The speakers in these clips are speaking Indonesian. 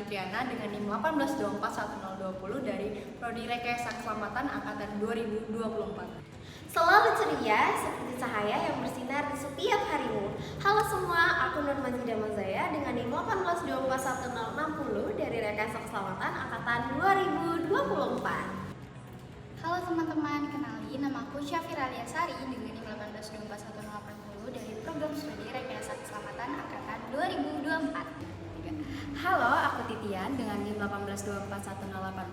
Fitriana dengan NIM 1824120 dari Prodi Rekayasa Keselamatan Angkatan 2024. Selalu ceria seperti cahaya yang bersinar di setiap harimu. Halo semua, aku Nur Mazidah Mazaya dengan NIM 1824160 dari Rekayasa Keselamatan Angkatan 2024. Halo teman-teman, kenalin nama aku Syafira Aliasari dengan NIM 1824180 dari Program Studi Rekayasa Keselamatan Angkatan 2024. Halo, aku Titian dengan NIM 1824184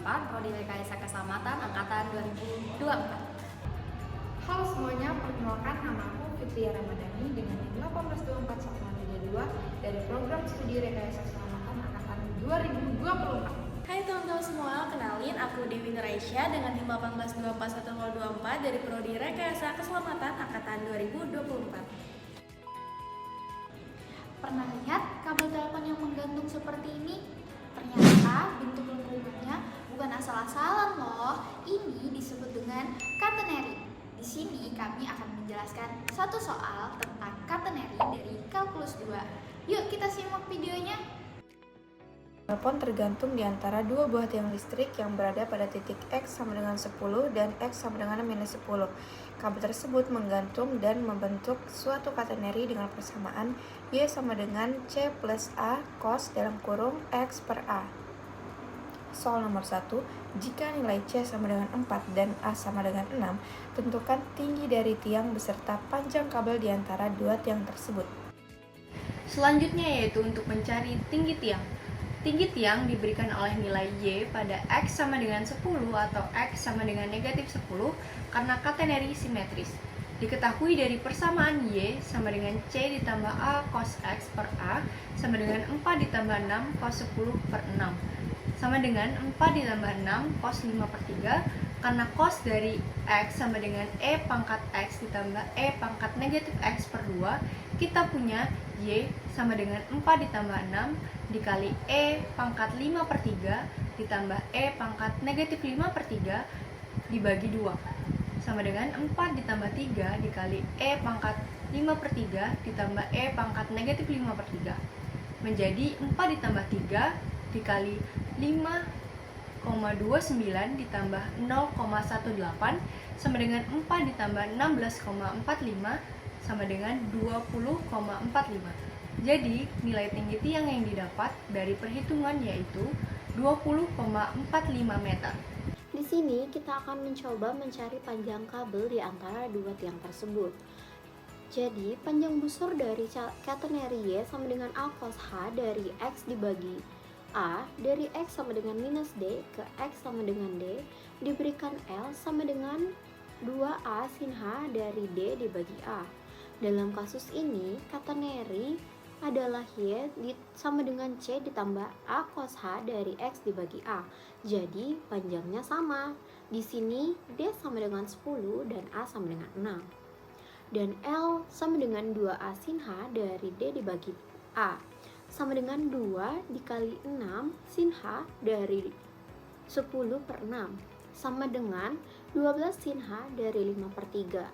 Prodi Rekayasa Keselamatan Angkatan 2024. Halo semuanya, perkenalkan nama aku Fitria Ramadhani dengan NIM 1824132 dari Program Studi Rekayasa Keselamatan Angkatan 2024. Hai teman-teman semua, kenalin aku Dewi Nuraisya dengan NIM 1824124 dari Prodi Rekayasa Keselamatan Angkatan 2024. Pernah lihat kabel telepon yang menggantung seperti ini? Ternyata bentuk lengkungannya bukan asal-asalan loh. Ini disebut dengan catenary. Di sini kami akan menjelaskan satu soal tentang catenary dari kalkulus 2. Yuk kita simak videonya. Telepon tergantung di antara dua buah tiang listrik yang berada pada titik X sama dengan 10 dan X sama dengan minus 10. Kabel tersebut menggantung dan membentuk suatu catenary dengan persamaan Y sama dengan C plus A cos dalam kurung X per A. Soal nomor 1, jika nilai C sama dengan 4 dan A sama dengan 6, tentukan tinggi dari tiang beserta panjang kabel di antara dua tiang tersebut. Selanjutnya yaitu untuk mencari tinggi tiang. Tinggi tiang diberikan oleh nilai Y pada X sama dengan 10 atau X sama dengan negatif 10 karena catenary simetris. Diketahui dari persamaan Y sama dengan C ditambah A cos X per A sama dengan 4 ditambah 6 cos 10 per 6 sama dengan 4 ditambah 6 cos 5 per 3 karena cos dari X sama dengan E pangkat X ditambah E pangkat negatif X per 2, kita punya Y sama dengan 4 ditambah 6 dikali E pangkat 5 per 3 ditambah E pangkat negatif 5 per 3 dibagi 2 sama dengan 4 ditambah 3 dikali E pangkat 5 per 3 ditambah E pangkat negatif 5 per 3 menjadi 4 ditambah 3 dikali 5,29 ditambah 0,18 sama dengan 4 ditambah 16,45 sama dengan 20,45. Jadi nilai tinggi tiang yang didapat dari perhitungan yaitu 20,45 meter. Di sini kita akan mencoba mencari panjang kabel di antara dua tiang tersebut. Jadi panjang busur dari catenary Y sama dengan A cos H dari X dibagi A dari X sama dengan minus D ke X sama dengan D diberikan L sama dengan 2A sin H dari D dibagi A. Dalam kasus ini, catenary adalah Y sama dengan C ditambah A cos H dari X dibagi A. Jadi panjangnya sama. Di sini D sama dengan 10 dan A sama dengan 6. Dan L sama dengan 2A sin H dari D dibagi A sama dengan 2 dikali 6 sin H dari 10 per 6 sama dengan 12 sin H dari 5 per 3.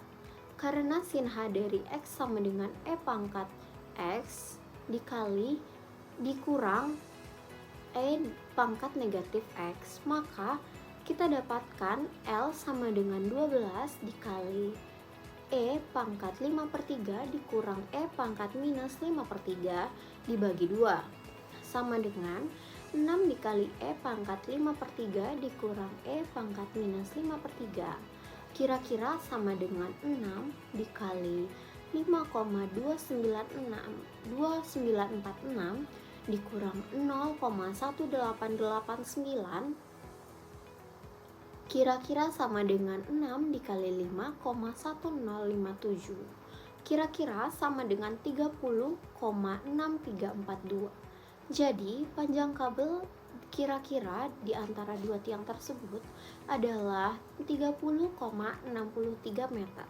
Karena sin H dari X sama dengan E pangkat X dikali dikurang E pangkat negatif X, maka kita dapatkan L sama dengan 12 dikali E pangkat 5 per 3 dikurang E pangkat minus 5 per 3 dibagi 2 sama dengan 6 dikali E pangkat 5 per 3 dikurang E pangkat minus 5 per 3 kira-kira sama dengan 6 dikali 5,2946 dikurang 0,1889 kira-kira sama dengan 6 dikali 5,1057 kira-kira sama dengan 30,6342. Jadi panjang kabel kira-kira di antara dua tiang tersebut adalah 30,63 meter.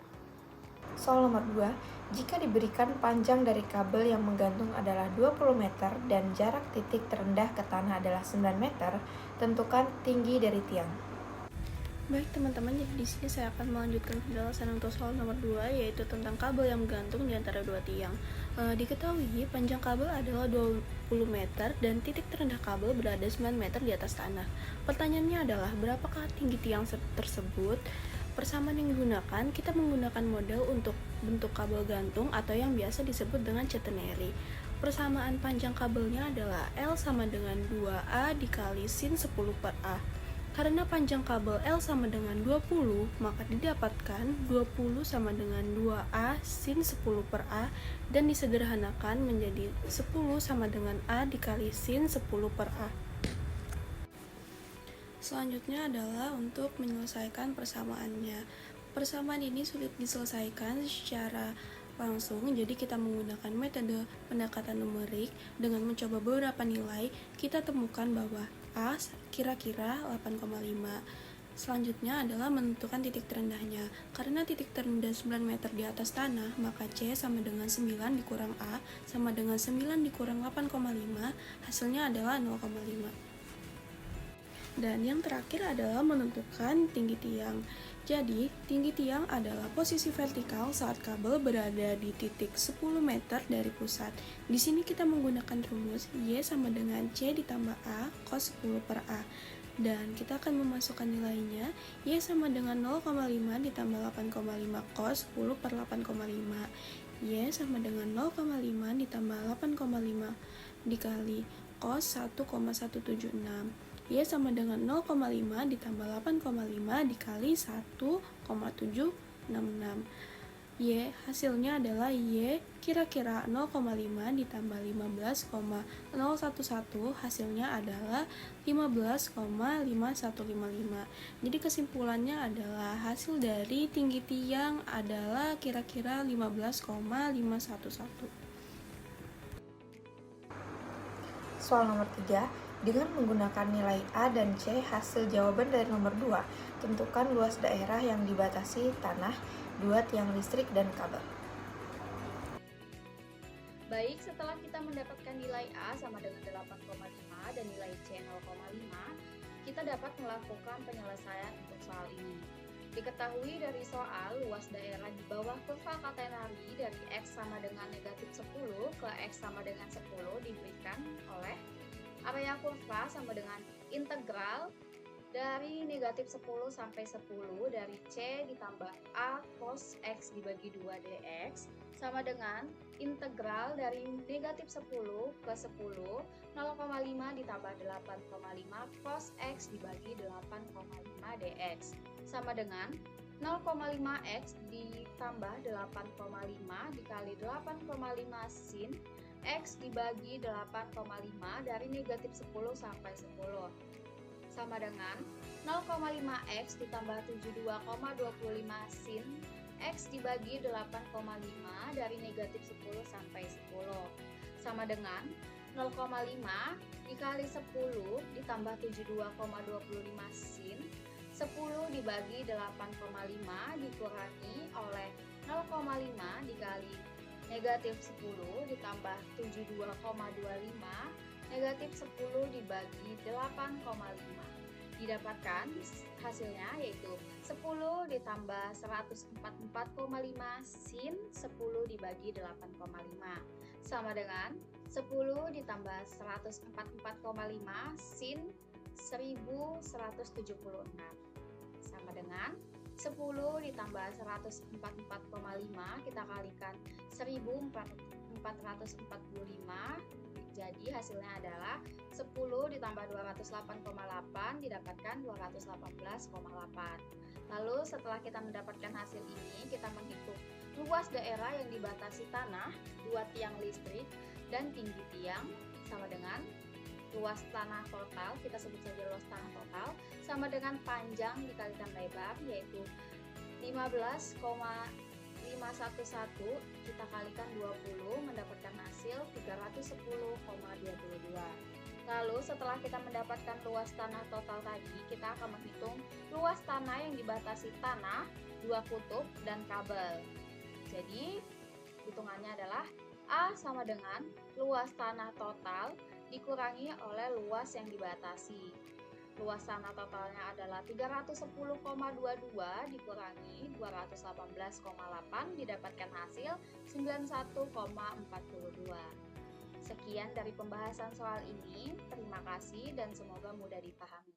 Soal nomor 2, jika diberikan panjang dari kabel yang menggantung adalah 20 meter dan jarak titik terendah ke tanah adalah 9 meter, tentukan tinggi dari tiang. Baik teman-teman, jadi di sini saya akan melanjutkan penjelasan untuk soal nomor 2, yaitu tentang kabel yang menggantung di antara dua tiang. Diketahui panjang kabel adalah 20 meter dan titik terendah kabel berada 9 meter di atas tanah. Pertanyaannya adalah berapakah tinggi tiang tersebut? Persamaan yang digunakan, kita menggunakan model untuk bentuk kabel gantung atau yang biasa disebut dengan catenary. Persamaan panjang kabelnya adalah L sama dengan 2A dikali sin 10 per A. Karena panjang kabel L sama dengan 20, maka didapatkan 20 sama dengan 2A sin 10 per A dan disederhanakan menjadi 10 sama dengan A dikali sin 10 per A. Selanjutnya adalah untuk menyelesaikan persamaannya. Persamaan ini sulit diselesaikan secara langsung, jadi kita menggunakan metode pendekatan numerik. Dengan mencoba beberapa nilai, kita temukan bahwa A kira-kira 8,5. Selanjutnya adalah menentukan titik terendahnya. Karena titik terendah 9 meter di atas tanah, maka C sama dengan 9 dikurang A sama dengan 9 dikurang 8,5, hasilnya adalah 0,5. Dan yang terakhir adalah menentukan tinggi tiang. Jadi, tinggi tiang adalah posisi vertikal saat kabel berada di titik 10 meter dari pusat. Di sini kita menggunakan rumus Y sama dengan C ditambah A cos 10 per A. Dan kita akan memasukkan nilainya. Y sama dengan 0,5 ditambah 8,5 cos 10 per 8,5. Y sama dengan 0,5 ditambah 8,5 dikali cos 1,176. Y sama dengan 0,5 ditambah 8,5 dikali 1,766. Y hasilnya adalah Y kira-kira 0,5 ditambah 15,011, hasilnya adalah 15,5155. Jadi kesimpulannya adalah hasil dari tinggi tiang adalah kira-kira 15,511. Soal nomor 3, dengan menggunakan nilai A dan C hasil jawaban dari nomor 2, tentukan luas daerah yang dibatasi tanah, dua tiang listrik, dan kabel. Baik, setelah kita mendapatkan nilai A sama dengan 8,5 dan nilai C 0,5, kita dapat melakukan penyelesaian untuk soal ini. Diketahui dari soal, luas daerah di bawah kurva katenari dari X sama dengan negatif 10 ke X sama dengan 10 diberikan oleh area kurva sama dengan integral dari negatif 10 sampai 10 dari C ditambah A cos X dibagi 2 dx sama dengan integral dari negatif 10 ke 10 0,5 ditambah 8,5 cos X dibagi 8,5 dx sama dengan 0,5x ditambah 8,5 dikali 8,5 sin X dibagi 8,5 dari negatif 10 sampai 10 sama dengan 0,5x ditambah 72,25 sin X dibagi 8,5 dari negatif 10 sampai 10 sama dengan 0,5 dikali 10 ditambah 72,25 sin 10 dibagi 8,5 dikurangi oleh 0,5 dikali negatif 10 ditambah 72,25 negatif 10 dibagi 8,5 didapatkan hasilnya yaitu 10 ditambah 144,5 sin 10 dibagi 8,5 sama dengan 10 ditambah 144,5 sin 1176 sama dengan 10 ditambah 144,5 kita kalikan 1445 jadi hasilnya adalah 10 ditambah 208,8 didapatkan 218,8. Lalu setelah kita mendapatkan hasil ini kita menghitung luas daerah yang dibatasi tanah, dua tiang listrik, dan tinggi tiang sama dengan luas tanah total, kita sebut saja luas tanah total, sama dengan panjang dikalikan lebar, yaitu 15,511 kita kalikan 20 mendapatkan hasil 310,22. Lalu setelah kita mendapatkan luas tanah total tadi, kita akan menghitung luas tanah yang dibatasi tanah, dua kutub, dan kabel. Jadi hitungannya adalah A sama dengan luas tanah total dikurangi oleh luas yang dibatasi. Luas tanah totalnya adalah 310,22 dikurangi 218,8 didapatkan hasil 91,42. Sekian dari pembahasan soal ini. Terima kasih dan semoga mudah dipahami.